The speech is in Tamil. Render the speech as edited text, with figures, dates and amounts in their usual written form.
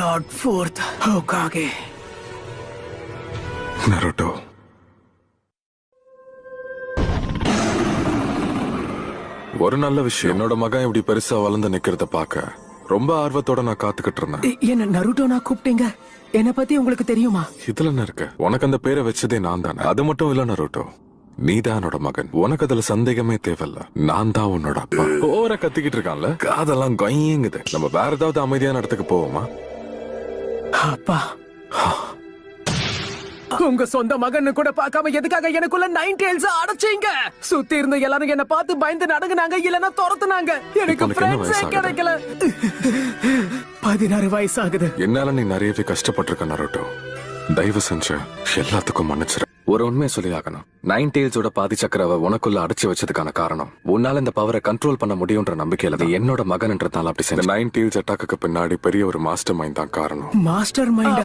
Lord Fourth Hokage. நருட்டோ, ஒரு நல்ல விஷயம். என்னோட மகன் இப்படி பெருசா வளர்ந்து நிக்கிறத பார்க்க ரொம்ப ஆர்வத்தோட நான் காத்துக்கிட்டு இருந்தேன். என்ன நருட்டோனா கூப்பிட்டீங்க? என்ன பத்தி உங்களுக்கு தெரியுமா? இதுல என்ன இருக்கு? உனக்கு அந்த பேரை வச்சதே நான் தானே. அது மட்டும் இல்ல நருட்டோ, நீதான் என்னோட மகன். உனக்கு அதுல சந்தேகமே தேவையில்ல. நான் தான் உன்னோட அப்பா. ஓவரா கத்திக்கிட்டு இருக்கான்ல, காதெல்லாம் கொய்யுங்குது. நம்ம வேற ஏதாவது அமைதியான இடத்துக்கு போவோமா? அப்பா, உங்க சொந்த மகன்னு கூட பார்க்காம எதுக்காக எனக்குள்ள 9 tails அடைச்சீங்க? சுத்தி இருந்த எல்லாரும் என்ன பார்த்து பயந்து நடுங்குனாங்க, இல்லனா துரத்துனாங்க. எனக்கு உனக்கு என்ன ஃப்ரெண்ட்ஸே வயசாகுது? கிடைக்கல. 16 வயசாகுது. என்னால நீ நிறையவே கஷ்டப்பட்டிருக்க நருட்டோ. தயவு செஞ்சு எல்லாத்துக்கும் மன்னிச்சிரு. ஒரு உண்மையை சொல்லி ஆகணும். 9 tailsோட பாதி சக்கரவை உனக்குள்ள அடைச்சு வச்சதுக்கான காரணம், உன்னால இந்த பவரை கண்ட்ரோல் பண்ண முடியும்ன்ற நம்பிக்கையில தான். என்னோட மகன்ன்றதால அப்படி செஞ்ச 9 tails அட்டாக்கு பின்னாடி பெரிய ஒரு மாஸ்டர் மைண்ட் தான் காரணம். Master mind